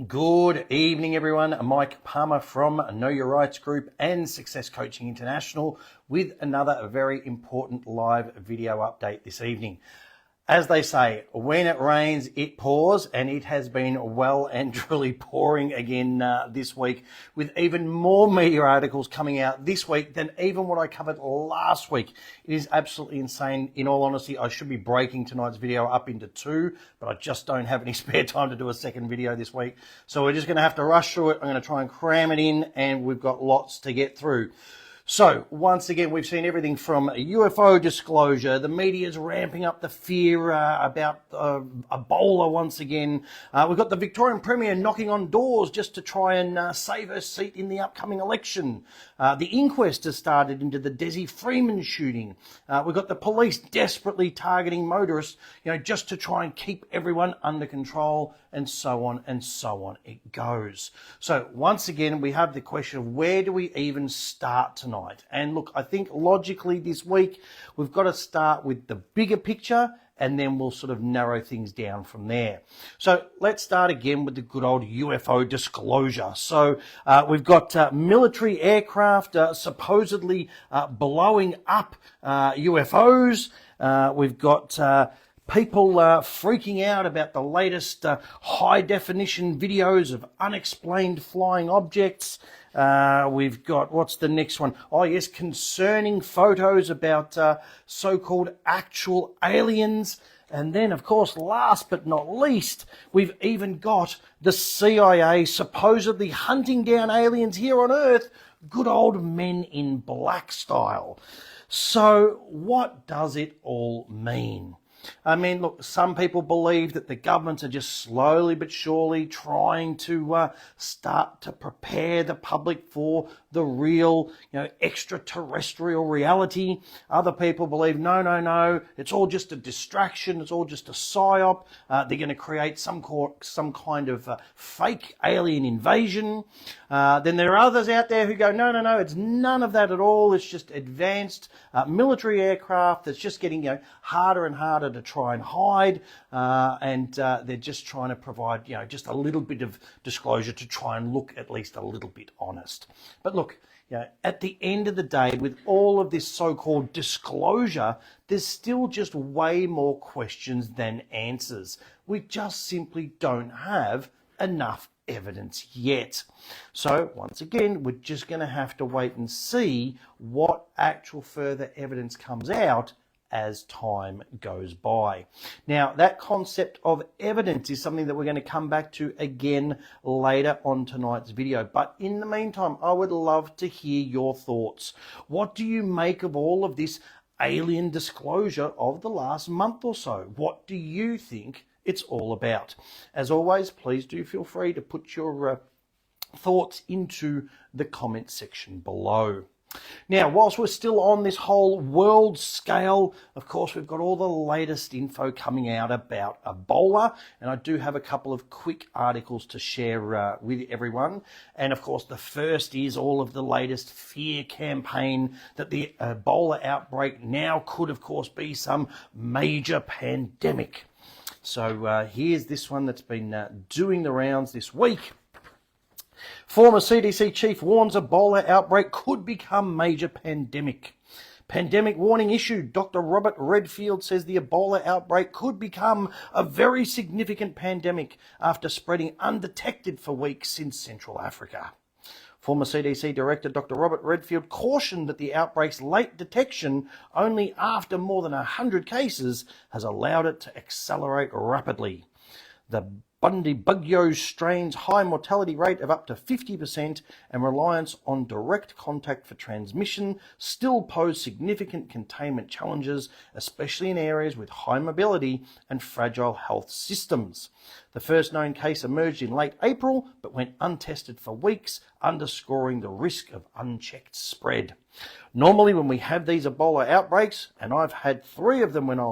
Good evening, everyone. Mike Palmer from Know Your Rights Group and Success Coaching International with another very important live video update this evening. As they say, when it rains, it pours, and it has been well and truly pouring again this week, with even more media articles coming out this week than even what I covered last week. It is absolutely insane. In all honesty, I should be breaking tonight's video up into two, but I just don't have any spare time to do a second video this week. So we're just going to have to rush through it. I'm going to try and cram it in, and we've got lots to get through. So, once again, we've seen everything from UFO disclosure, the media's ramping up the fear about Ebola once again. We've got the Victorian Premier knocking on doors just to try and save her seat in the upcoming election. The inquest has started into the Dezi Freeman shooting. We've got the police desperately targeting motorists, just to try and keep everyone under control, and so on and so on it goes. So, once again, we have the question of where do we even start tonight? And look, I think logically this week we've got to start with the bigger picture, and then we'll sort of narrow things down from there. So let's start again with the good old UFO disclosure. So we've got military aircraft supposedly blowing up UFOs. We've got people freaking out about the latest high-definition videos of unexplained flying objects. We've got, what's the next one? Oh, yes, concerning photos about so-called actual aliens. And then, of course, last but not least, we've even got the CIA supposedly hunting down aliens here on Earth, good old Men in Black style. So what does it all mean? I mean, look, some people believe that the governments are just slowly but surely trying to start to prepare the public for the real, extraterrestrial reality. Other people believe, no, it's all just a distraction. It's all just a psyop. They're going to create some kind of fake alien invasion. Then there are others out there who go, no, it's none of that at all. It's just advanced military aircraft that's just getting harder and harder to try and hide, and they're just trying to provide just a little bit of disclosure to try and look at least a little bit honest. But look, at the end of the day, with all of this so-called disclosure, there's still just way more questions than answers. We just simply don't have enough evidence yet. So once again, we're just going to have to wait and see what actual further evidence comes out as time goes by. Now, that concept of evidence is something that we're going to come back to again later on tonight's video. But in the meantime, I would love to hear your thoughts. What do you make of all of this alien disclosure of the last month or so? What do you think it's all about? As always, please do feel free to put your thoughts into the comment section below. Now, whilst we're still on this whole world scale, of course, we've got all the latest info coming out about Ebola, and I do have a couple of quick articles to share with everyone. And of course, the first is all of the latest fear campaign that the Ebola outbreak now could, of course, be some major pandemic. So here's this one that's been doing the rounds this week. Former CDC chief warns Ebola outbreak could become major pandemic. Pandemic warning issued. Dr. Robert Redfield says the Ebola outbreak could become a very significant pandemic after spreading undetected for weeks in Central Africa. Former CDC Director Dr. Robert Redfield cautioned that the outbreak's late detection only after more than 100 cases has allowed it to accelerate rapidly. The Bundibugyo strain's high mortality rate of up to 50% and reliance on direct contact for transmission still pose significant containment challenges, especially in areas with high mobility and fragile health systems. The first known case emerged in late April, but went untested for weeks, underscoring the risk of unchecked spread. Normally, when we have these Ebola outbreaks, and I've had 3 of them when I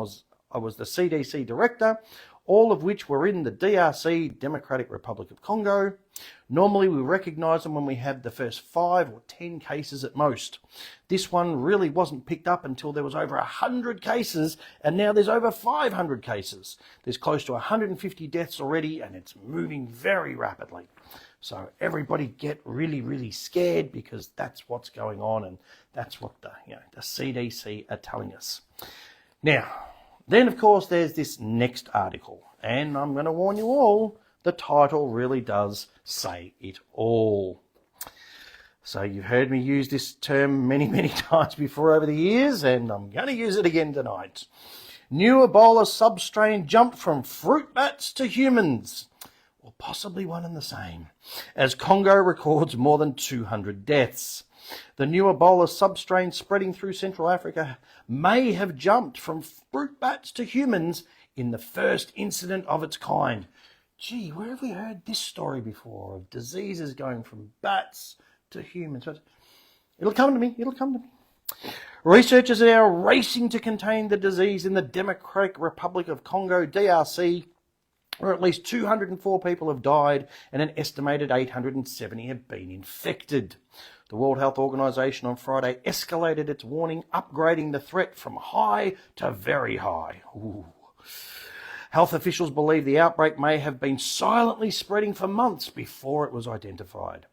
was the CDC director, all of which were in the DRC, Democratic Republic of Congo. Normally we recognise them when we have the first 5 or 10 cases at most. This one really wasn't picked up until there was over 100 cases, and now there's over 500 cases. There's close to 150 deaths already, and it's moving very rapidly. So everybody get really, really scared, because that's what's going on, and that's what the CDC are telling us. Now, then of course there's this next article, and I'm going to warn you all, the title really does say it all. So you've heard me use this term many, many times before over the years, and I'm going to use it again tonight. New Ebola substrain jumped from fruit bats to humans. Or possibly one and the same, as Congo records more than 200 deaths. The new Ebola substrain spreading through Central Africa may have jumped from fruit bats to humans in the first incident of its kind. Gee, where have we heard this story before, of diseases going from bats to humans? It'll come to me, it'll come to me. Researchers are now racing to contain the disease in the Democratic Republic of Congo, DRC, where at least 204 people have died and an estimated 870 have been infected. The World Health Organization on Friday escalated its warning, upgrading the threat from high to very high. Ooh. Health officials believe the outbreak may have been silently spreading for months before it was identified.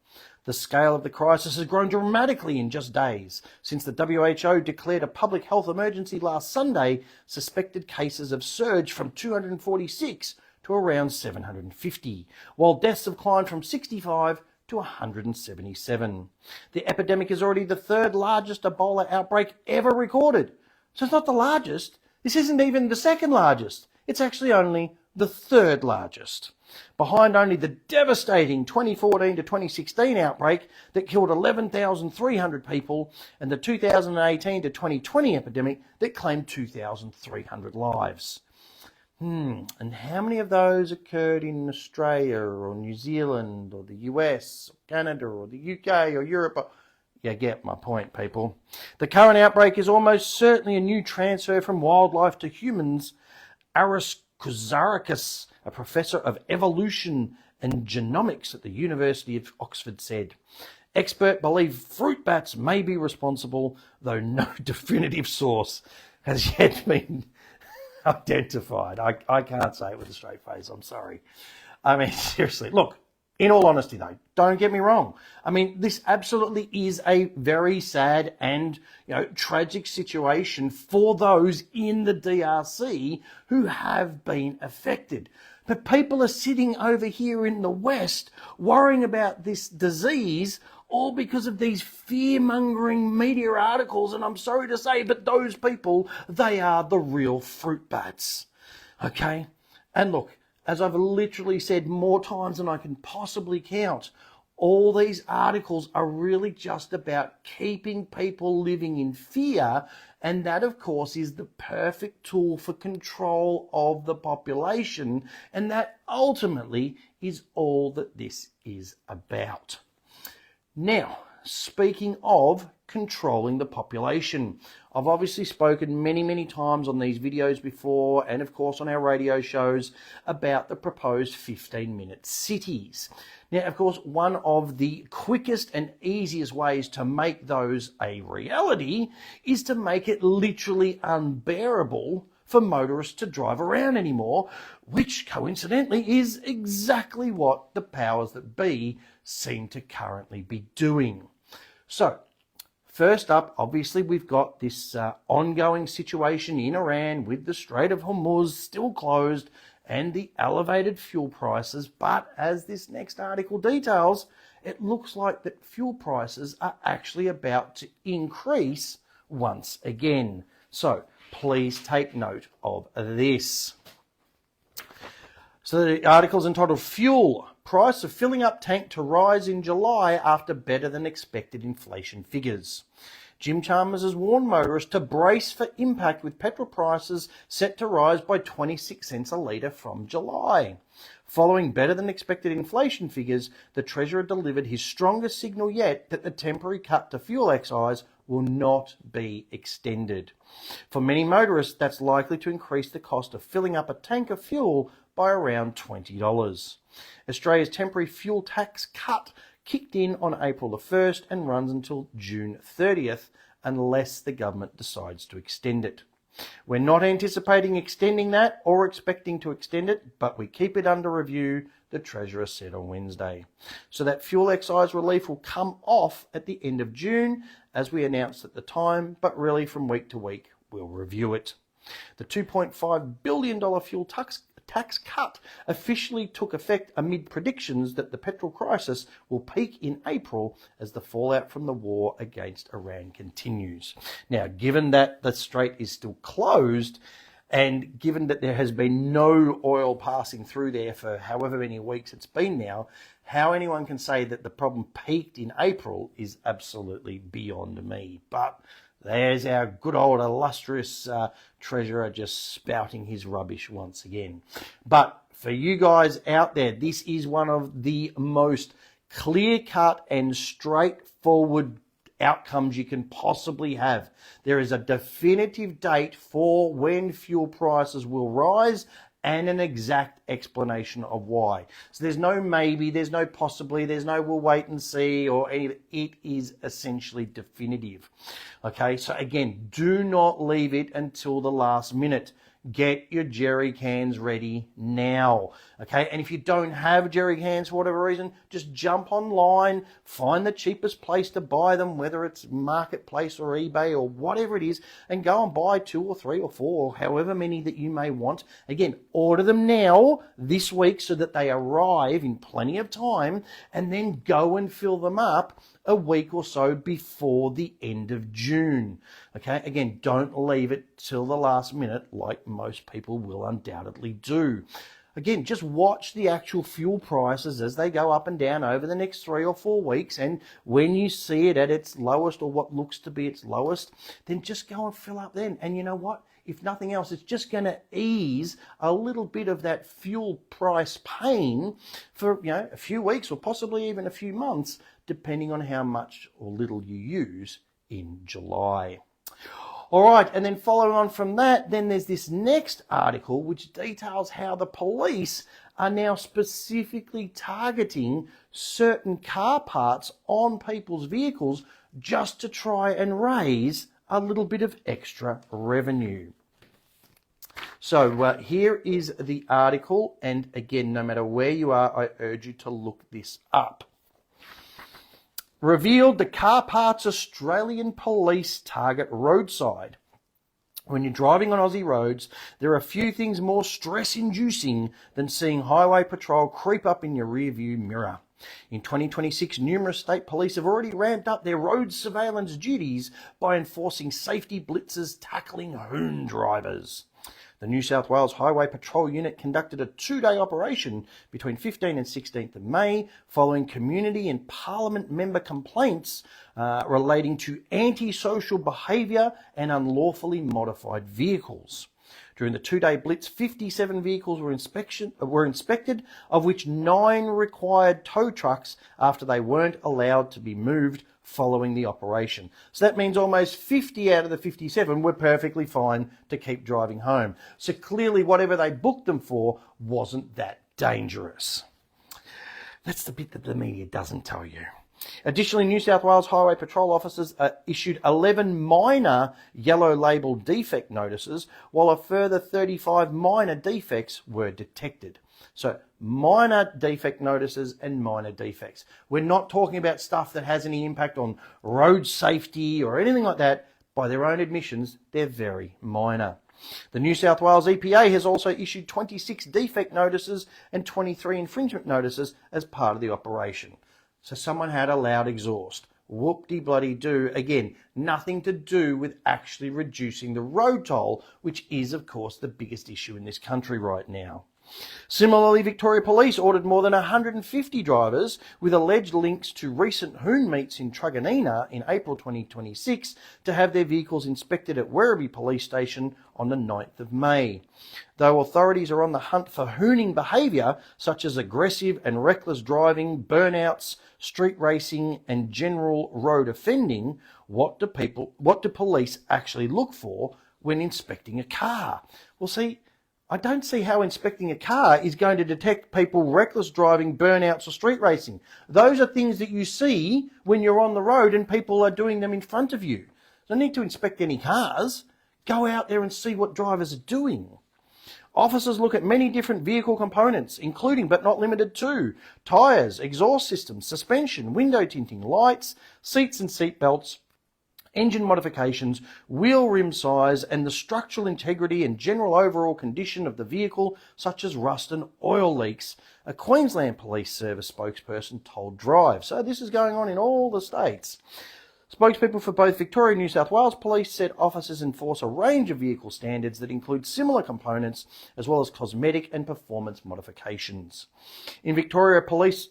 The scale of the crisis has grown dramatically in just days. Since the WHO declared a public health emergency last Sunday, suspected cases have surged from 246 to around 750, while deaths have climbed from 65 to 177. The epidemic is already the 3rd largest Ebola outbreak ever recorded. So it's not the largest. This isn't even the 2nd largest. It's actually only the 3rd largest, behind only the devastating 2014 to 2016 outbreak that killed 11,300 people and the 2018 to 2020 epidemic that claimed 2,300 lives. And how many of those occurred in Australia or New Zealand or the US or Canada or the UK or Europe? You get my point, people. The current outbreak is almost certainly a new transfer from wildlife to humans. Aris Kouzarikis, a professor of evolution and genomics at the University of Oxford, said. Experts believe fruit bats may be responsible, though no definitive source has yet been identified. I can't say it with a straight face, I'm sorry. I mean, seriously, look, in all honesty though, don't get me wrong. I mean, this absolutely is a very sad and, tragic situation for those in the DRC who have been affected. But people are sitting over here in the West worrying about this disease all because of these fear-mongering media articles, and I'm sorry to say, but those people, they are the real fruit bats, okay? And look, as I've literally said more times than I can possibly count, all these articles are really just about keeping people living in fear, and that, of course, is the perfect tool for control of the population, and that ultimately is all that this is about. Now, speaking of controlling the population, I've obviously spoken many, many times on these videos before, and of course on our radio shows, about the proposed 15-minute cities. Now, of course, one of the quickest and easiest ways to make those a reality is to make it literally unbearable for motorists to drive around anymore, which coincidentally is exactly what the powers that be seem to currently be doing. So, first up, obviously, we've got this ongoing situation in Iran with the Strait of Hormuz still closed and the elevated fuel prices. But as this next article details, it looks like that fuel prices are actually about to increase once again. So, please take note of this. So the article's entitled Fuel, Price of Filling Up Tank to Rise in July After Better Than Expected Inflation Figures. Jim Chalmers has warned motorists to brace for impact with petrol prices set to rise by 26 cents a litre from July. Following better than expected inflation figures, the Treasurer delivered his strongest signal yet that the temporary cut to fuel excise will not be extended. For many motorists, that's likely to increase the cost of filling up a tank of fuel by around $20. Australia's temporary fuel tax cut kicked in on April the 1st and runs until June 30th unless the government decides to extend it. We're not anticipating extending that or expecting to extend it, but we keep it under review, the Treasurer said on Wednesday. So that fuel excise relief will come off at the end of June, as we announced at the time, but really from week to week we'll review it. The $2.5 billion fuel tax cut officially took effect amid predictions that the petrol crisis will peak in April as the fallout from the war against Iran continues. Now, given that the strait is still closed, and given that there has been no oil passing through there for however many weeks it's been now, how anyone can say that the problem peaked in April is absolutely beyond me. But there's our good old illustrious treasurer just spouting his rubbish once again. But for you guys out there, this is one of the most clear-cut and straightforward outcomes you can possibly have. There is a definitive date for when fuel prices will rise and an exact explanation of why. So there's no maybe, there's no possibly, there's no we'll wait and see or any. It is essentially definitive. Okay, so again, do not leave it until the last minute. Get your jerry cans ready now, okay? And if you don't have jerry cans for whatever reason, just jump online, find the cheapest place to buy them, whether it's Marketplace or eBay or whatever it is, and go and buy 2 or 3 or 4 or however many that you may want. Again, order them now this week so that they arrive in plenty of time, and then go and fill them up a week or so before the end of June. Okay, again, don't leave it till the last minute like most people will undoubtedly do. Again, just watch the actual fuel prices as they go up and down over the next 3 or 4 weeks, and when you see it at its lowest or what looks to be its lowest, then just go and fill up then. And you know what? If nothing else, it's just going to ease a little bit of that fuel price pain for, a few weeks or possibly even a few months, depending on how much or little you use in July. All right, and then following on from that, then there's this next article which details how the police are now specifically targeting certain car parts on people's vehicles just to try and raise a little bit of extra revenue. So here is the article, and again, no matter where you are, I urge you to look this up. Revealed the car parts Australian police target roadside. When you're driving on Aussie roads, there are a few things more stress-inducing than seeing Highway Patrol creep up in your rearview mirror. In 2026, numerous state police have already ramped up their road surveillance duties by enforcing safety blitzes tackling hoon drivers. The New South Wales Highway Patrol Unit conducted a 2-day operation between 15th and 16th of May following community and parliament member complaints relating to antisocial behaviour and unlawfully modified vehicles. During the 2-day blitz, 57 vehicles were inspected, of which 9 required tow trucks after they weren't allowed to be moved following the operation. So that means almost 50 out of the 57 were perfectly fine to keep driving home. So clearly whatever they booked them for wasn't that dangerous. That's the bit that the media doesn't tell you. Additionally, New South Wales Highway Patrol officers issued 11 minor yellow label defect notices, while a further 35 minor defects were detected. So minor defect notices and minor defects. We're not talking about stuff that has any impact on road safety or anything like that. By their own admissions, they're very minor. The New South Wales EPA has also issued 26 defect notices and 23 infringement notices as part of the operation. So someone had a loud exhaust. Whoop-de-bloody-do. Again, nothing to do with actually reducing the road toll, which is, of course, the biggest issue in this country right now. Similarly, Victoria Police ordered more than 150 drivers with alleged links to recent hoon meets in Truganina in April 2026 to have their vehicles inspected at Werribee Police Station on the 9th of May. Though authorities are on the hunt for hooning behaviour such as aggressive and reckless driving, burnouts, street racing and general road offending, what do police actually look for when inspecting a car? Well, see, I don't see how inspecting a car is going to detect people reckless driving, burnouts or street racing. Those are things that you see when you're on the road and people are doing them in front of you. Don't need to inspect any cars. Go out there and see what drivers are doing. Officers look at many different vehicle components, including but not limited to tyres, exhaust systems, suspension, window tinting, lights, seats and seat belts, engine modifications, wheel rim size, and the structural integrity and general overall condition of the vehicle, such as rust and oil leaks, a Queensland Police Service spokesperson told Drive. So this is going on in all the states. Spokespeople for both Victoria and New South Wales Police said officers enforce a range of vehicle standards that include similar components as well as cosmetic and performance modifications. In Victoria, police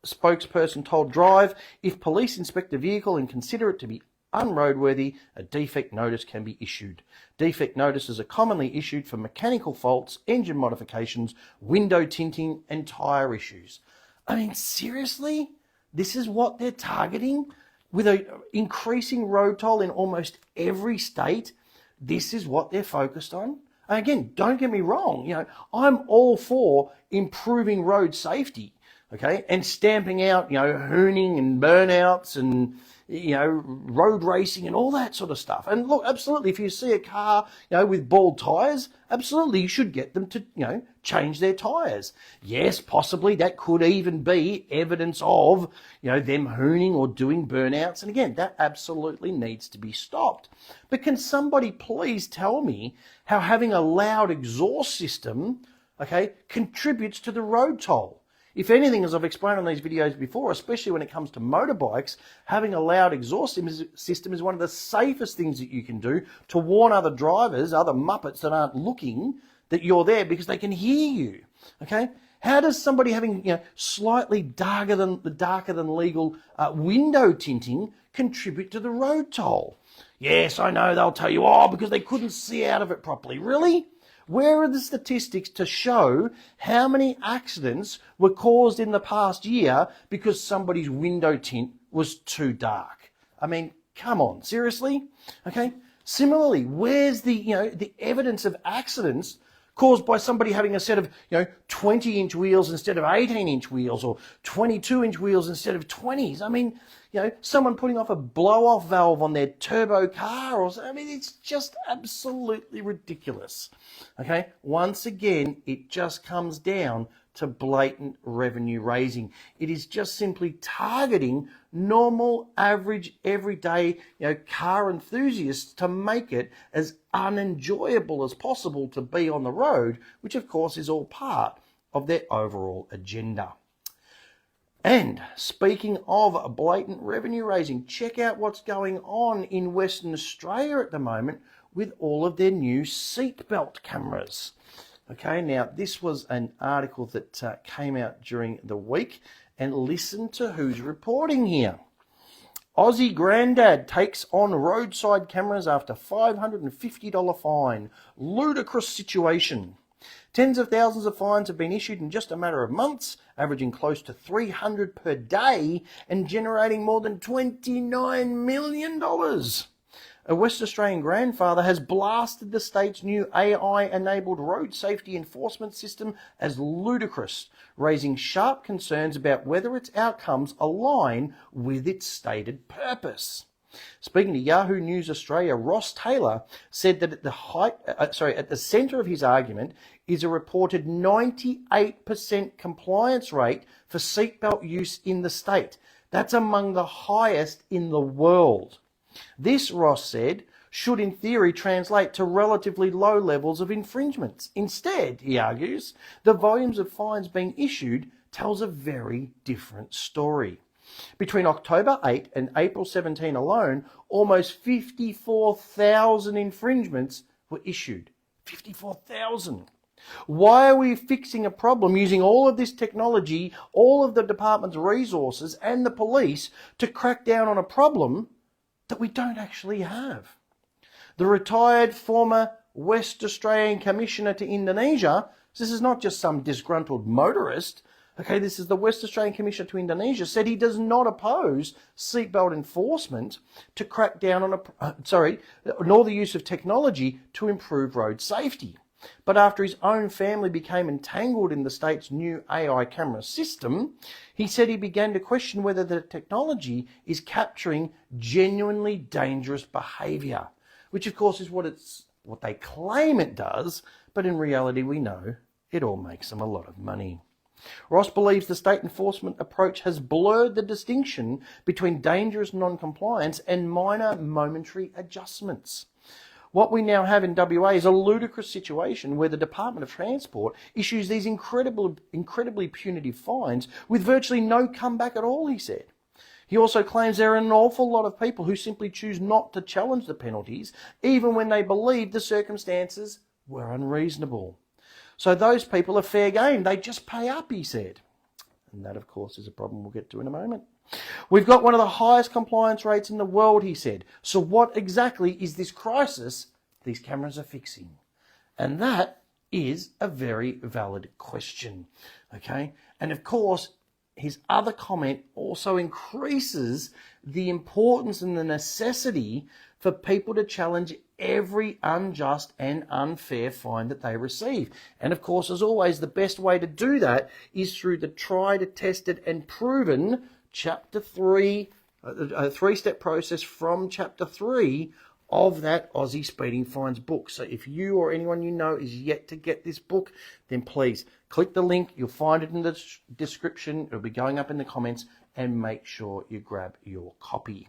spokesperson told Drive, if police inspect a vehicle and consider it to be unroadworthy, a defect notice can be issued. Defect notices are commonly issued for mechanical faults, engine modifications, window tinting and tyre issues. I mean, seriously? This is what they're targeting? With an increasing road toll in almost every state, this is what they're focused on? And again, don't get me wrong, I'm all for improving road safety, okay, and stamping out, hooning and burnouts and, road racing and all that sort of stuff. And look, absolutely, if you see a car, with bald tyres, absolutely you should get them to, change their tyres. Yes, possibly that could even be evidence of, them hooning or doing burnouts. And again, that absolutely needs to be stopped. But can somebody please tell me how having a loud exhaust system, okay, contributes to the road toll? If anything, as I've explained on these videos before, especially when it comes to motorbikes, having a loud exhaust system is one of the safest things that you can do to warn other drivers, other muppets that aren't looking, that you're there because they can hear you. Okay? How does somebody having slightly darker than legal window tinting contribute to the road toll? Yes, I know they'll tell you, because they couldn't see out of it properly. Really? Where are the statistics to show how many accidents were caused in the past year because somebody's window tint was too dark? I mean, come on, seriously? Okay. Similarly, where's the evidence of accidents caused by somebody having a set of 20-inch wheels instead of 18-inch wheels, or 22-inch wheels instead of 20s? I mean, someone putting off a blow-off valve on their turbo car, it's just absolutely ridiculous. Okay, once again, it just comes down to blatant revenue raising. It is just simply targeting normal, average, everyday, car enthusiasts to make it as unenjoyable as possible to be on the road, which of course is all part of their overall agenda. And speaking of blatant revenue raising, check out what's going on in Western Australia at the moment with all of their new seatbelt cameras. Okay, now this was an article that came out during the week, and listen to who's reporting here. Aussie granddad takes on roadside cameras after $550 fine. Ludicrous situation. Tens of thousands of fines have been issued in just a matter of months, averaging close to 300 per day and generating more than $29 million. A West Australian grandfather has blasted the state's new AI-enabled road safety enforcement system as ludicrous, raising sharp concerns about whether its outcomes align with its stated purpose. Speaking to Yahoo News Australia, Ross Taylor said that at the centre of his argument is a reported 98% compliance rate for seatbelt use in the state. That's among the highest in the world. This, Ross said, should in theory translate to relatively low levels of infringements. Instead, he argues, the volumes of fines being issued tells a very different story. Between October 8 and April 17 alone, almost 54,000 infringements were issued. 54,000. Why are we fixing a problem using all of this technology, all of the department's resources and the police to crack down on a problem that we don't actually have? The retired former West Australian Commissioner to Indonesia, this is not just some disgruntled motorist, okay, this is the West Australian Commissioner to Indonesia, said he does not oppose seatbelt enforcement to crack down on nor the use of technology to improve road safety. But after his own family became entangled in the state's new AI camera system, he said he began to question whether the technology is capturing genuinely dangerous behaviour, which of course is what they claim it does, but in reality we know it all makes them a lot of money. Ross believes the state enforcement approach has blurred the distinction between dangerous non-compliance and minor momentary adjustments. What we now have in WA is a ludicrous situation where the Department of Transport issues these incredibly punitive fines with virtually no comeback at all, he said. He also claims there are an awful lot of people who simply choose not to challenge the penalties, even when they believe the circumstances were unreasonable. So those people are fair game. They just pay up, he said. And that, of course, is a problem we'll get to in a moment. We've got one of the highest compliance rates in the world, he said. So what exactly is this crisis these cameras are fixing? And that is a very valid question. Okay? And of course, his other comment also increases the importance and the necessity for people to challenge every unjust and unfair fine that they receive. And of course, as always, the best way to do that is through the tried, tested and proven Chapter 3, a three-step process from Chapter 3 of that Aussie Speeding Fines book. So if you or anyone you know is yet to get this book, then please click the link. You'll find it in the description. It'll be going up in the comments, and make sure you grab your copy.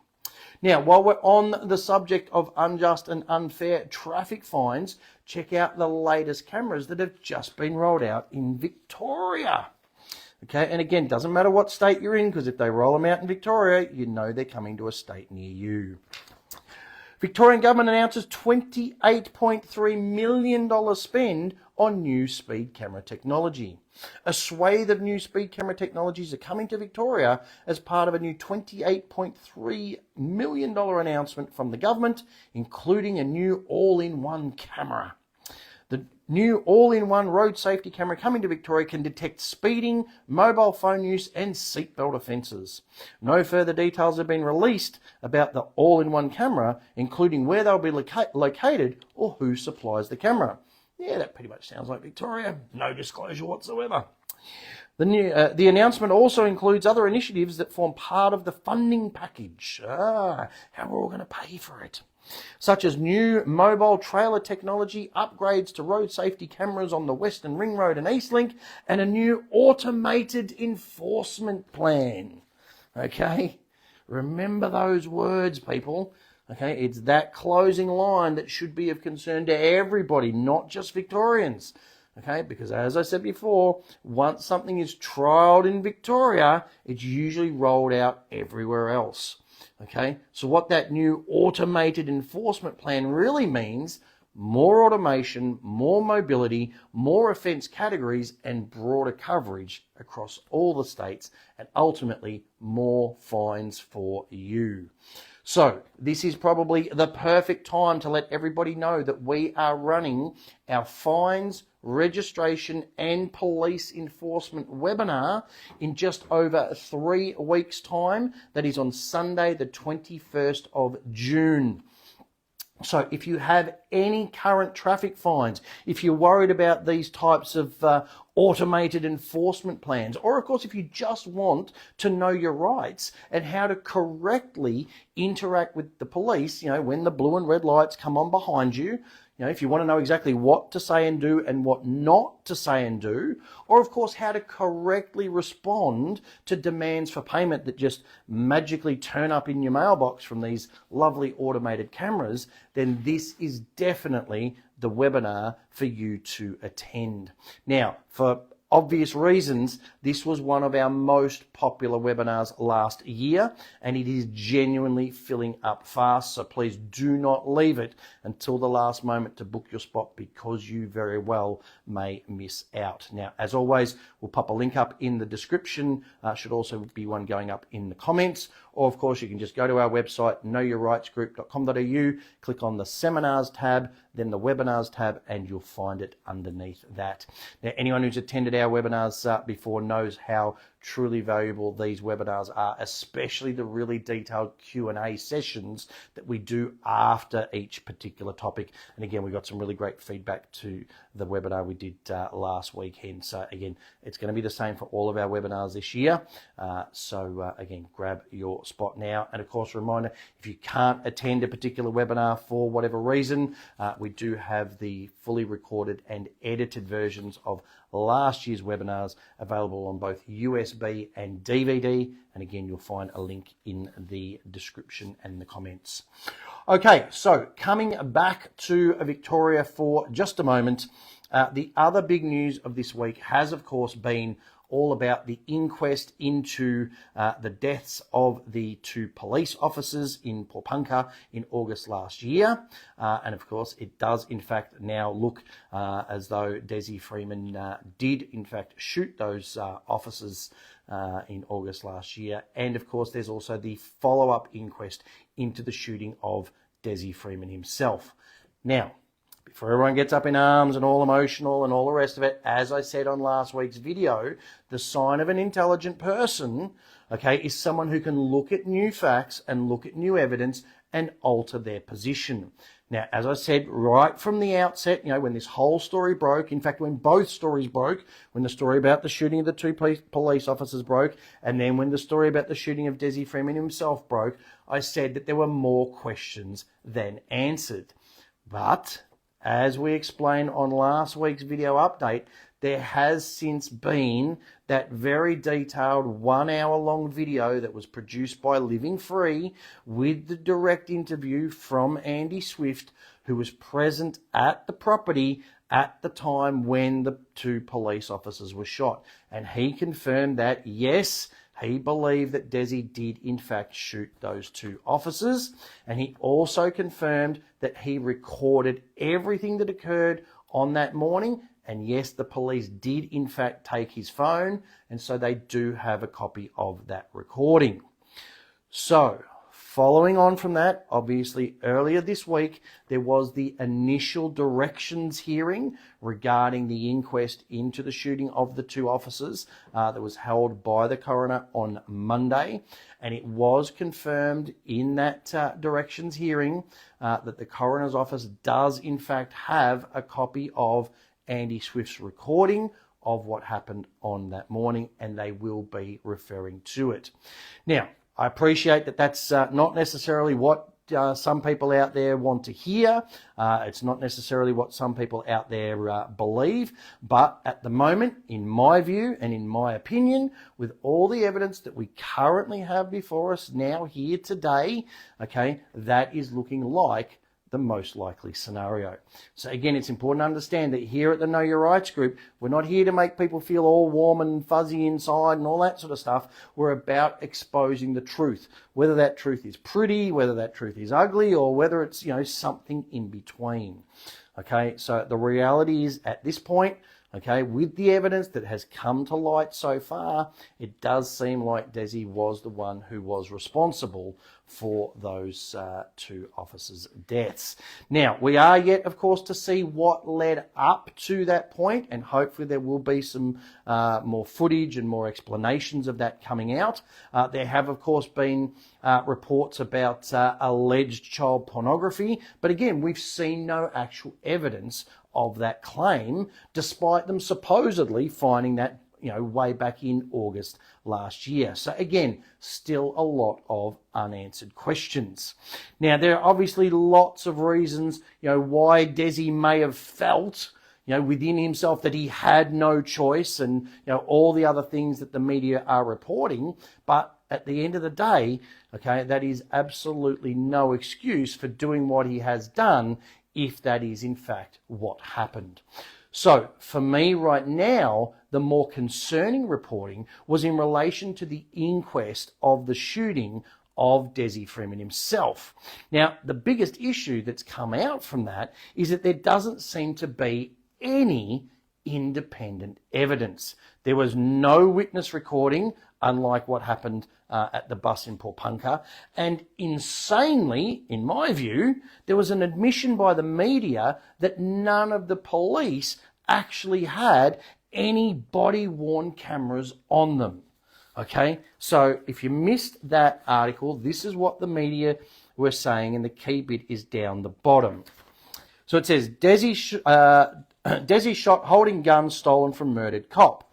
Now, while we're on the subject of unjust and unfair traffic fines, check out the latest cameras that have just been rolled out in Victoria. Okay, and again, doesn't matter what state you're in, because if they roll them out in Victoria, you know they're coming to a state near you. Victorian government announces $28.3 million spend on new speed camera technology. A swathe of new speed camera technologies are coming to Victoria as part of a new $28.3 million announcement from the government, including a new all-in-one camera. The new all-in-one road safety camera coming to Victoria can detect speeding, mobile phone use and seatbelt offences. No further details have been released about the all-in-one camera, including where they'll be located or who supplies the camera. Yeah, that pretty much sounds like Victoria. No disclosure whatsoever. The announcement also includes other initiatives that form part of the funding package. How we're all going to pay for it. Such as new mobile trailer technology, upgrades to road safety cameras on the Western Ring Road and Eastlink, and a new automated enforcement plan. Okay? Remember those words, people. Okay? It's that closing line that should be of concern to everybody, not just Victorians. Okay? Because as I said before, once something is trialled in Victoria, it's usually rolled out everywhere else. Okay, so what that new automated enforcement plan really means, more automation, more mobility, more offence categories and broader coverage across all the states, and ultimately more fines for you. So this is probably the perfect time to let everybody know that we are running our fines, registration and police enforcement webinar in just over 3 weeks' time. That is on Sunday, the 21st of June. So if you have any current traffic fines, if you're worried about these types of automated enforcement plans, or of course if you just want to know your rights and how to correctly interact with the police, you know, when the blue and red lights come on behind you, you know, if you want to know exactly what to say and do and what not to say and do, or of course how to correctly respond to demands for payment that just magically turn up in your mailbox from these lovely automated cameras, then this is definitely the webinar for you to attend. Now, for obvious reasons, this was one of our most popular webinars last year, and it is genuinely filling up fast. So please do not leave it until the last moment to book your spot, because you very well may miss out. Now, as always, we'll pop a link up in the description. Should also be one going up in the comments. or of course you can just go to our website, knowyourrightsgroup.com.au, click on the seminars tab, then the webinars tab, and you'll find it underneath that. Now, anyone who's attended our webinars before knows how truly valuable these webinars are, especially the really detailed Q&A sessions that we do after each particular topic. And again, we got some really great feedback to the webinar we did last weekend. So again, it's going to be the same for all of our webinars this year. So again, grab your spot now. And of course, a reminder, if you can't attend a particular webinar for whatever reason, we do have the fully recorded and edited versions of last year's webinars available on both USB and DVD. And again, you'll find a link in the description and the comments. Okay, so coming back to Victoria for just a moment, the other big news of this week has, of course, been all about the inquest into the deaths of the 2 police officers in Popunka in August last year. And of course, it does in fact now look as though Dezi Freeman did in fact shoot those officers in August last year. And of course, there's also the follow-up inquest into the shooting of Dezi Freeman himself. Now, before everyone gets up in arms and all emotional and all the rest of it, as I said on last week's video, the sign of an intelligent person, okay, is someone who can look at new facts and look at new evidence and alter their position. Now, as I said right from the outset, you know, when this whole story broke, in fact, when both stories broke, when the story about the shooting of the 2 police officers broke, and then when the story about the shooting of Dezi Freeman himself broke, I said that there were more questions than answered. But as we explained on last week's video update, there has since been that very detailed 1 hour long video that was produced by Living Free with the direct interview from Andy Swift, who was present at the property at the time when the 2 police officers were shot. And he confirmed that, yes, he believed that Dezi did in fact shoot those 2 officers, and he also confirmed that he recorded everything that occurred on that morning, and yes, the police did in fact take his phone, and so they do have a copy of that recording. So, following on from that, obviously earlier this week, there was the initial directions hearing regarding the inquest into the shooting of the 2 officers that was held by the coroner on Monday. And it was confirmed in that directions hearing that the coroner's office does in fact have a copy of Andy Swift's recording of what happened on that morning, and they will be referring to it. Now, I appreciate that that's not necessarily what some people out there want to hear. It's not necessarily what some people out there believe. But at the moment, in my view and in my opinion, with all the evidence that we currently have before us now here today, okay, that is looking like the most likely scenario. So again, it's important to understand that here at the Know Your Rights group, we're not here to make people feel all warm and fuzzy inside and all that sort of stuff. We're about exposing the truth, whether that truth is pretty, whether that truth is ugly, or whether it's, you know, something in between. Okay, so the reality is at this point, okay, with the evidence that has come to light so far, it does seem like Dezi was the one who was responsible for those 2 officers' deaths. Now, we are yet, of course, to see what led up to that point, and hopefully there will be some more footage and more explanations of that coming out. There have, of course, been reports about alleged child pornography, but again, we've seen no actual evidence of that claim, despite them supposedly finding that, you know, way back in August last year. So again, still a lot of unanswered questions. Now, there are obviously lots of reasons, you know, why Dezi may have felt, you know, within himself that he had no choice, and, you know, all the other things that the media are reporting. But at the end of the day, okay, that is absolutely no excuse for doing what he has done, if that is in fact what happened. So for me right now, the more concerning reporting was in relation to the inquest of the shooting of Dezi Freeman himself. Now, the biggest issue that's come out from that is that there doesn't seem to be any independent evidence. There was no witness recording unlike what happened at the bus in Popunka. And insanely, in my view, there was an admission by the media that none of the police actually had any body-worn cameras on them. Okay, so if you missed that article, this is what the media were saying, and the key bit is down the bottom. So it says, Dezi shot holding gun stolen from murdered cop.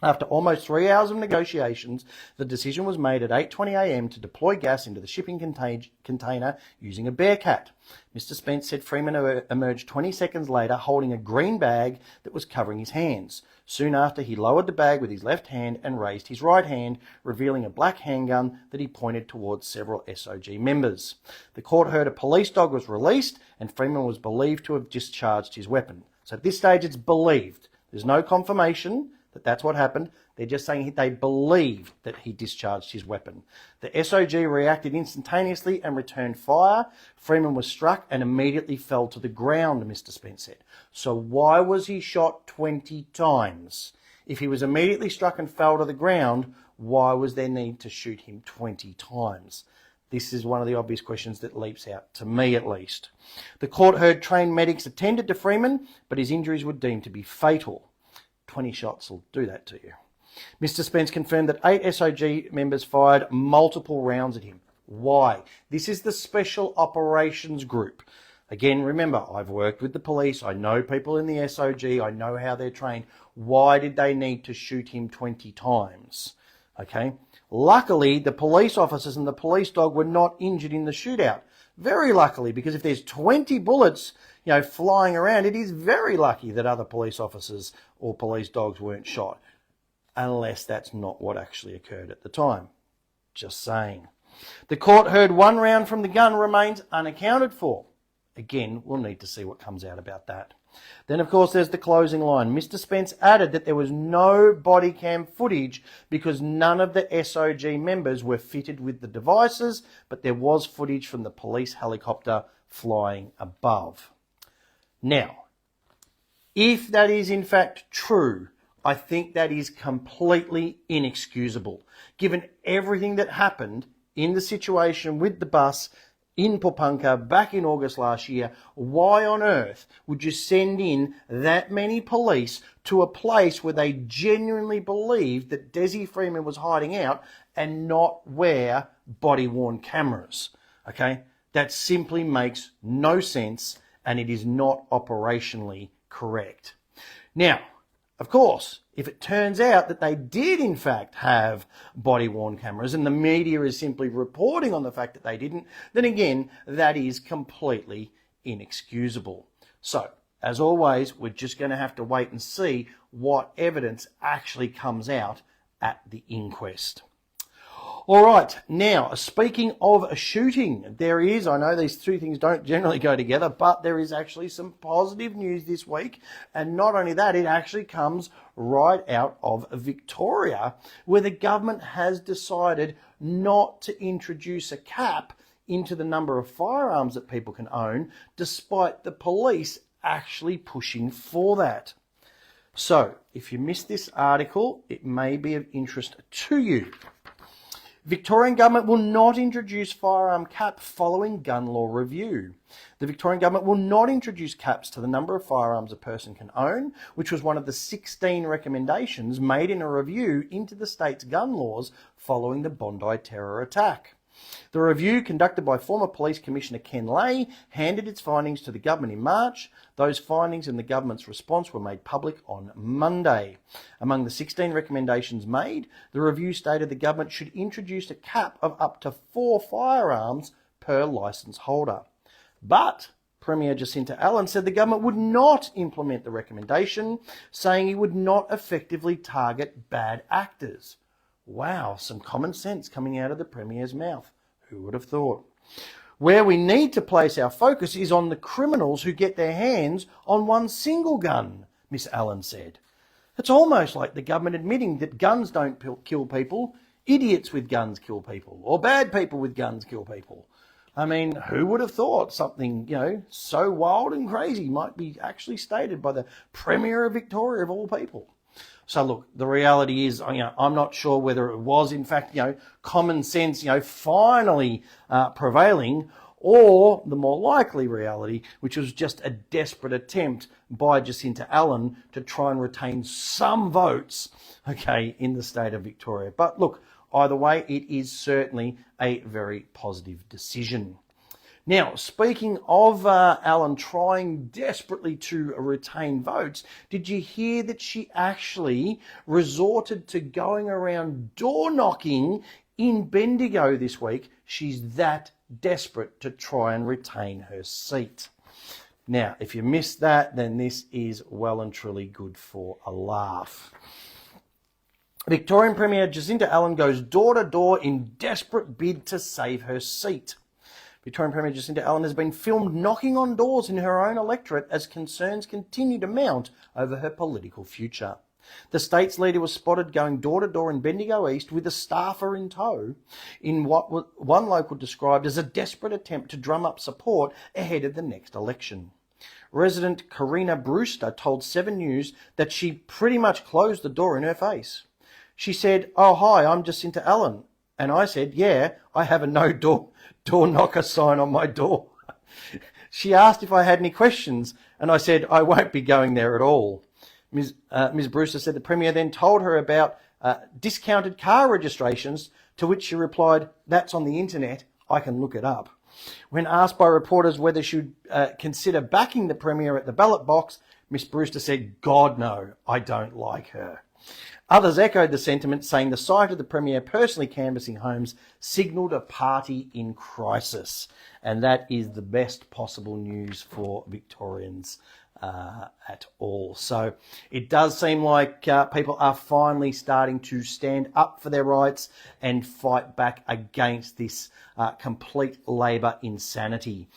After almost 3 hours of negotiations, the decision was made at 8:20 a.m. to deploy gas into the shipping container using a Bearcat. Mr. Spence said Freeman emerged 20 seconds later holding a green bag that was covering his hands. Soon after, he lowered the bag with his left hand and raised his right hand, revealing a black handgun that he pointed towards several SOG members. The court heard a police dog was released and Freeman was believed to have discharged his weapon. So at this stage, it's believed. There's no confirmation that that's what happened. They're just saying they believe that he discharged his weapon. The SOG reacted instantaneously and returned fire. Freeman was struck and immediately fell to the ground, Mr. Spence said. So why was he shot 20 times? If he was immediately struck and fell to the ground, why was there need to shoot him 20 times? This is one of the obvious questions that leaps out, to me at least. The court heard trained medics attended to Freeman, but his injuries were deemed to be fatal. 20 shots will do that to you. Mr. Spence confirmed that 8 SOG members fired multiple rounds at him. Why? This is the Special Operations Group. Again, remember, I've worked with the police. I know people in the SOG. I know how they're trained. Why did they need to shoot him 20 times? Okay. Luckily, the police officers and the police dog were not injured in the shootout. Very luckily, because if there's 20 bullets, flying around, it is very lucky that other police officers or police dogs weren't shot, unless that's not what actually occurred at the time. Just saying. The court heard 1 round from the gun remains unaccounted for. Again, we'll need to see what comes out about that. Then, of course, there's the closing line. Mr. Spence added that there was no body cam footage because none of the SOG members were fitted with the devices, but there was footage from the police helicopter flying above. Now, if that is in fact true, I think that is completely inexcusable. Given everything that happened in the situation with the bus in Popunka back in August last year, why on earth would you send in that many police to a place where they genuinely believed that Dezi Freeman was hiding out and not wear body-worn cameras? Okay, that simply makes no sense, and it is not operationally correct. Now, of course, if it turns out that they did in fact have body-worn cameras and the media is simply reporting on the fact that they didn't, then again, that is completely inexcusable. So, as always, we're just going to have to wait and see what evidence actually comes out at the inquest. All right, now, speaking of a shooting, I know these two things don't generally go together, but there is actually some positive news this week. And not only that, it actually comes right out of Victoria, where the government has decided not to introduce a cap into the number of firearms that people can own, despite the police actually pushing for that. So, if you missed this article, it may be of interest to you. Victorian government will not introduce firearm cap following gun law review. The Victorian government will not introduce caps to the number of firearms a person can own, which was one of the 16 recommendations made in a review into the state's gun laws following the Bondi terror attack. The review, conducted by former Police Commissioner Ken Lay, handed its findings to the government in March. Those findings and the government's response were made public on Monday. Among the 16 recommendations made, the review stated the government should introduce a cap of up to 4 firearms per licence holder. But Premier Jacinta Allen said the government would not implement the recommendation, saying it would not effectively target bad actors. Wow, some common sense coming out of the Premier's mouth. Who would have thought? Where we need to place our focus is on the criminals who get their hands on one single gun, Miss Allen said. It's almost like the government admitting that guns don't kill people, idiots with guns kill people, or bad people with guns kill people. I mean, who would have thought something, so wild and crazy might be actually stated by the Premier of Victoria of all people? So look, the reality is, I'm not sure whether it was in fact, common sense, finally prevailing, or the more likely reality, which was just a desperate attempt by Jacinta Allen to try and retain some votes, in the state of Victoria. But look, either way, it is certainly a very positive decision. Now, speaking of Allen trying desperately to retain votes, did you hear that she actually resorted to going around door knocking in Bendigo this week? She's that desperate to try and retain her seat. Now, if you missed that, then this is well and truly good for a laugh. Victorian Premier Jacinta Allen goes door to door in desperate bid to save her seat. Victorian Premier Jacinta Allen has been filmed knocking on doors in her own electorate as concerns continue to mount over her political future. The state's leader was spotted going door to door in Bendigo East with a staffer in tow in what one local described as a desperate attempt to drum up support ahead of the next election. Resident Karina Brewster told 7 News that she pretty much closed the door in her face. She said, "Oh, hi, I'm Jacinta Allen." And I said, "Yeah, I have a no door knocker sign on my door." She asked if I had any questions, and I said, "I won't be going there at all." Ms. Brewster said the Premier then told her about discounted car registrations, to which she replied, "That's on the internet, I can look it up." When asked by reporters whether she would consider backing the Premier at the ballot box, Ms. Brewster said, "God no, I don't like her." Others echoed the sentiment, saying the sight of the Premier personally canvassing homes signalled a party in crisis. And that is the best possible news for Victorians at all. So it does seem like people are finally starting to stand up for their rights and fight back against this complete Labor insanity.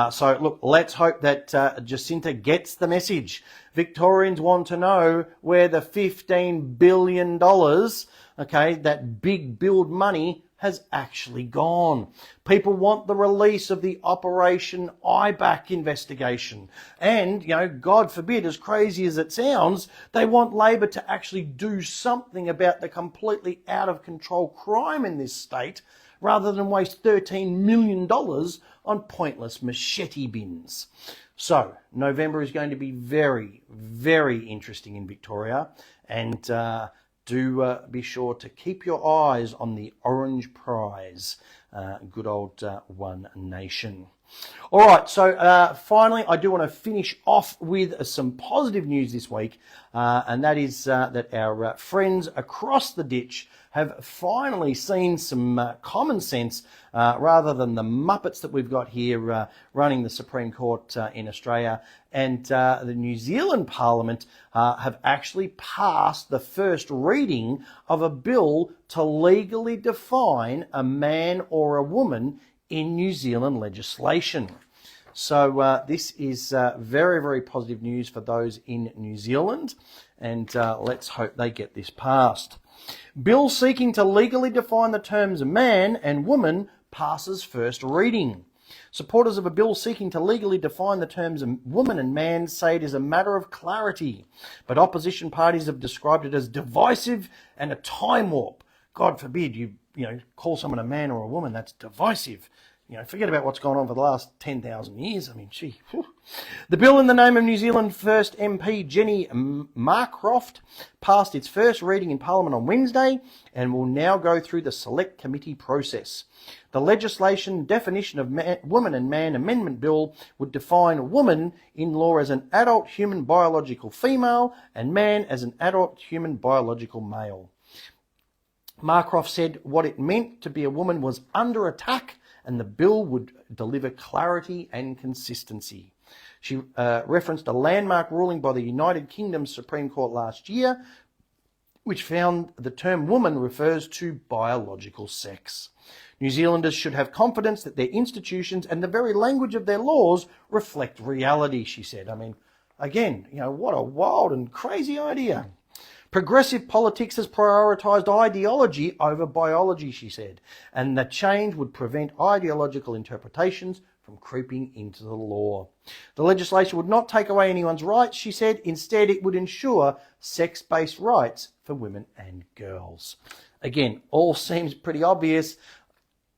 So look, let's hope that Jacinta gets the message. Victorians want to know where the $15 billion, that big build money, has actually gone. People want the release of the Operation IBAC investigation. And, God forbid, as crazy as it sounds, they want Labor to actually do something about the completely out of control crime in this state, rather than waste $13 million on pointless machete bins. So, November is going to be very, very interesting in Victoria, and do be sure to keep your eyes on the Orange Prize, good old One Nation. All right, so finally, I do want to finish off with some positive news this week, and that is that our friends across the ditch have finally seen some common sense rather than the muppets that we've got here running the Supreme Court in Australia. And the New Zealand Parliament have actually passed the first reading of a bill to legally define a man or a woman in New Zealand legislation. So this is very, very positive news for those in New Zealand, and let's hope they get this passed. Bill seeking to legally define the terms man and woman passes first reading. Supporters of a bill seeking to legally define the terms woman and man say it is a matter of clarity, but opposition parties have described it as divisive and a time warp. God forbid you call someone a man or a woman. That's divisive. Forget about what's gone on for the last 10,000 years. I mean, gee. Whew. The bill in the name of New Zealand First MP Jenny Marcroft passed its first reading in Parliament on Wednesday and will now go through the Select Committee process. The legislation definition of woman and man amendment bill would define woman in law as an adult human biological female and man as an adult human biological male. Marcroft said what it meant to be a woman was under attack, and the bill would deliver clarity and consistency. She referenced a landmark ruling by the United Kingdom Supreme Court last year, which found the term woman refers to biological sex. New Zealanders should have confidence that their institutions and the very language of their laws reflect reality, she said. I mean, again, what a wild and crazy idea. Progressive politics has prioritised ideology over biology, she said, and the change would prevent ideological interpretations from creeping into the law. The legislation would not take away anyone's rights, she said. Instead, it would ensure sex-based rights for women and girls. Again, all seems pretty obvious.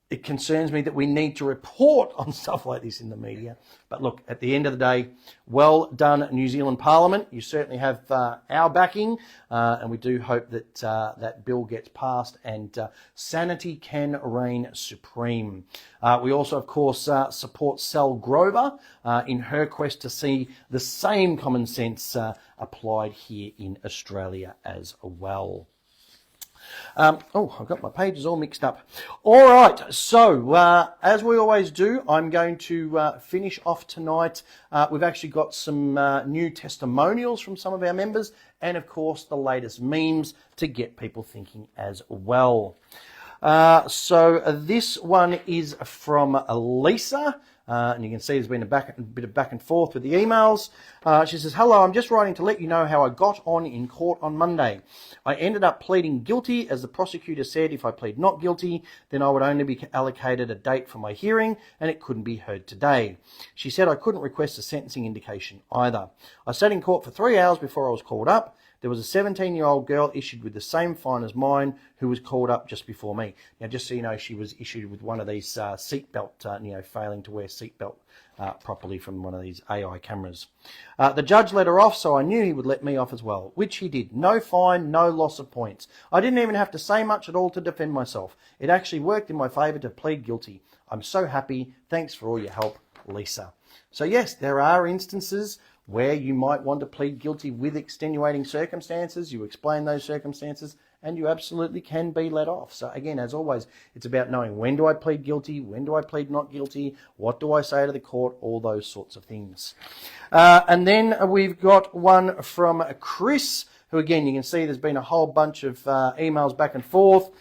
It concerns me that we need to report on stuff like this in the media. But look, at the end of the day, well done, New Zealand Parliament. You certainly have our backing, and we do hope that that bill gets passed and sanity can reign supreme. We also, of course, support Sal Grover in her quest to see the same common sense applied here in Australia as well. I've got my pages all mixed up. All right, so as we always do, I'm going to finish off tonight. We've actually got some new testimonials from some of our members and, of course, the latest memes to get people thinking as well. So this one is from Lisa. And you can see there's been a bit of back and forth with the emails. She says, hello, I'm just writing to let you know how I got on in court on Monday. I ended up pleading guilty, as the prosecutor said if I plead not guilty, then I would only be allocated a date for my hearing and it couldn't be heard today. She said I couldn't request a sentencing indication either. I sat in court for 3 hours before I was called up. There was a 17-year-old girl issued with the same fine as mine who was called up just before me. Now, just so you know, she was issued with one of these seatbelt, failing to wear seatbelt properly from one of these AI cameras. The judge let her off, so I knew he would let me off as well, which he did. No fine, no loss of points. I didn't even have to say much at all to defend myself. It actually worked in my favour to plead guilty. I'm so happy. Thanks for all your help, Lisa. So yes, there are instances where you might want to plead guilty with extenuating circumstances. You explain those circumstances and you absolutely can be let off. So again, as always, it's about knowing when do I plead guilty, when do I plead not guilty, what do I say to the court, all those sorts of things. And then we've got one from Chris, who again, you can see there's been a whole bunch of emails back and forth.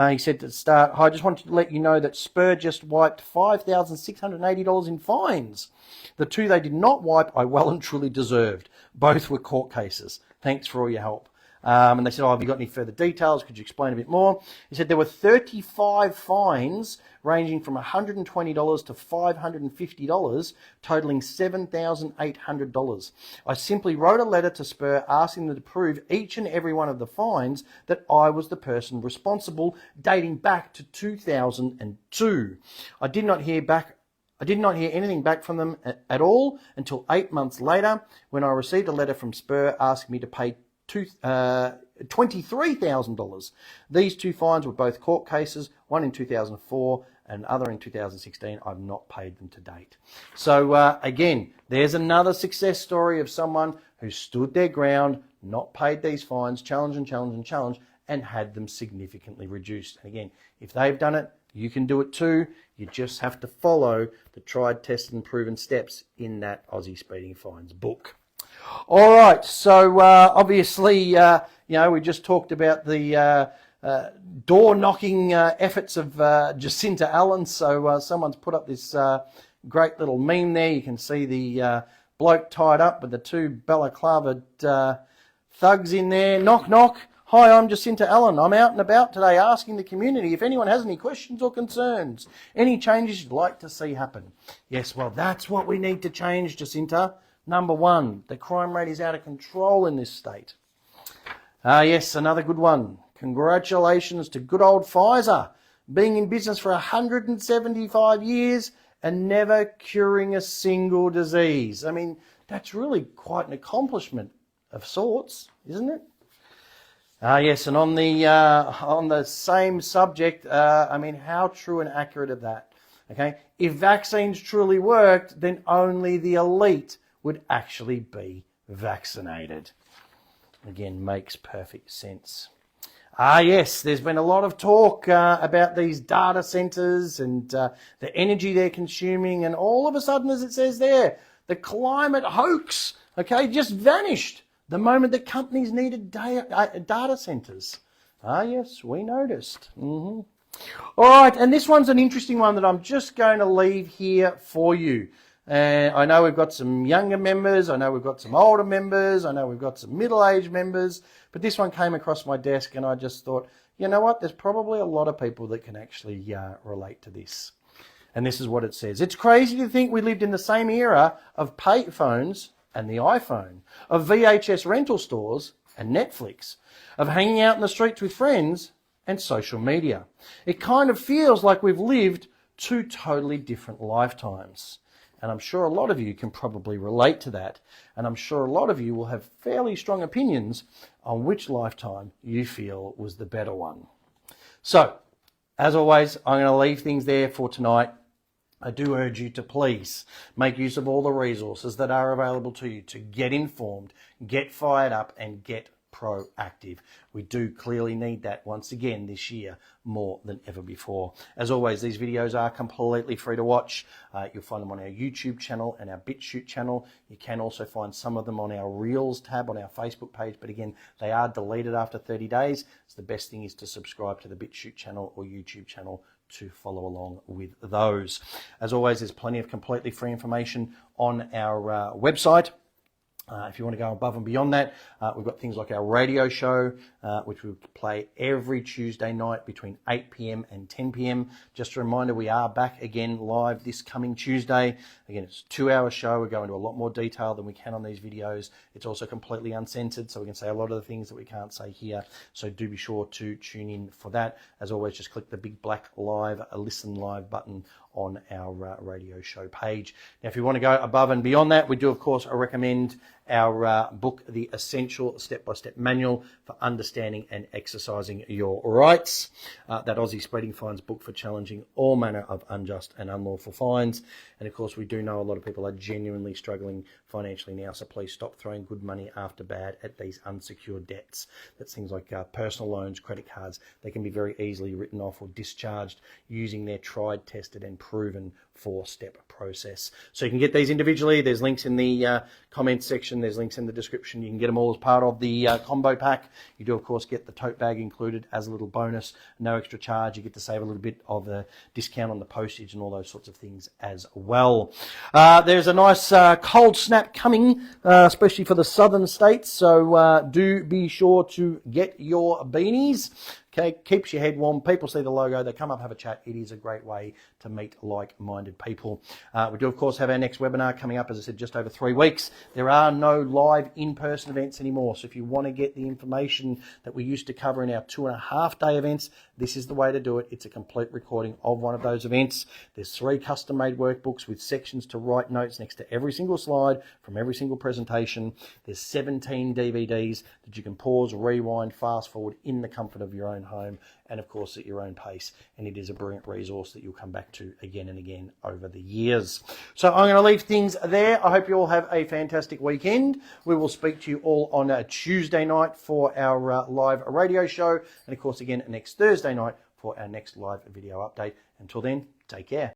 He said to start, I just wanted to let you know that Spur just wiped $5,680 in fines. The two they did not wipe, I well and truly deserved. Both were court cases. Thanks for all your help. And they said, have you got any further details? Could you explain a bit more? He said there were 35 fines ranging from $120 to $550, totaling $7,800. I simply wrote a letter to Spur asking them to prove each and every one of the fines that I was the person responsible, dating back to 2002. I did not hear anything back from them at all until 8 months later, when I received a letter from Spur asking me to pay $23,000. These two fines were both court cases, one in 2004 and other in 2016. I've not paid them to date. So again, there's another success story of someone who stood their ground, not paid these fines, challenge, and had them significantly reduced. And again, if they've done it, you can do it too. You just have to follow the tried, tested and proven steps in that Aussie Speeding Fines book. All right, so obviously, we just talked about the door-knocking efforts of Jacinta Allen. So someone's put up this great little meme there. You can see the bloke tied up with the two balaclava thugs in there. Knock, knock. Hi, I'm Jacinta Allen. I'm out and about today asking the community if anyone has any questions or concerns. Any changes you'd like to see happen? Yes, well, that's what we need to change, Jacinta. Number one, the crime rate is out of control in this state. Yes, another good one. Congratulations to good old Pfizer, being in business for 175 years and never curing a single disease. I mean, that's really quite an accomplishment of sorts, isn't it? Yes, and on the same subject, how true and accurate of that? Okay, if vaccines truly worked, then only the elite would actually be vaccinated. Again, makes perfect sense. Yes, there's been a lot of talk about these data centers and the energy they're consuming, and all of a sudden, as it says there, the climate hoax, just vanished the moment the companies needed data centers. Yes, we noticed. All right, and this one's an interesting one that I'm just going to leave here for you. I know we've got some younger members, I know we've got some older members, I know we've got some middle-aged members, but this one came across my desk and I just thought, you know what, there's probably a lot of people that can actually relate to this. And this is what it says. It's crazy to think we lived in the same era of payphones and the iPhone, of VHS rental stores and Netflix, of hanging out in the streets with friends and social media. It kind of feels like we've lived two totally different lifetimes. And I'm sure a lot of you can probably relate to that. And I'm sure a lot of you will have fairly strong opinions on which lifetime you feel was the better one. So, as always, I'm going to leave things there for tonight. I do urge you to please make use of all the resources that are available to you to get informed, get fired up, and get proactive. We do clearly need that once again this year more than ever before. As always, these videos are completely free to watch. You'll find them on our YouTube channel and our BitChute channel. You can also find some of them on our Reels tab on our Facebook page, but again, they are deleted after 30 days. So the best thing is to subscribe to the BitChute channel or YouTube channel to follow along with those. As always, there's plenty of completely free information on our website. If you want to go above and beyond that, we've got things like our radio show, which we play every Tuesday night between 8 p.m. and 10 p.m. Just a reminder, we are back again live this coming Tuesday. Again, it's a 2-hour show. We go into a lot more detail than we can on these videos. It's also completely uncensored, so we can say a lot of the things that we can't say here. So do be sure to tune in for that. As always, just click the big black live, listen live button on our radio show page. Now, if you want to go above and beyond that, we do, of course, recommend our book, The Essential Step-by-Step Manual for Understanding and Exercising Your Rights. That Aussie Speeding Fines book for challenging all manner of unjust and unlawful fines. And, of course, we do know a lot of people are genuinely struggling financially now, so please stop throwing good money after bad at these unsecured debts. That's things like personal loans, credit cards. They can be very easily written off or discharged using their tried, tested and proven 4-step process. So you can get these individually. There's links in the comments section. There's links in the description. You can get them all as part of the combo pack. You do, of course, get the tote bag included as a little bonus. No extra charge. You get to save a little bit of a discount on the postage and all those sorts of things as well. There's a nice cold snap coming, especially for the southern states. So do be sure to get your beanies. Okay, keeps your head warm. People see the logo, they come up, have a chat. It is a great way to meet like-minded people. We do, of course, have our next webinar coming up, as I said, just over 3 weeks. There are no live in-person events anymore. So if you want to get the information that we used to cover in our 2.5-day events, this is the way to do it. It's a complete recording of one of those events. There's 3 custom-made workbooks with sections to write notes next to every single slide from every single presentation. There's 17 DVDs that you can pause, rewind, fast forward in the comfort of your own home and, of course, at your own pace. And it is a brilliant resource that you'll come back to again and again over the years. So I'm going to leave things there. I hope you all have a fantastic weekend. We will speak to you all on a Tuesday night for our live radio show. And, of course, again, next Thursday night for our next live video update. Until then, take care.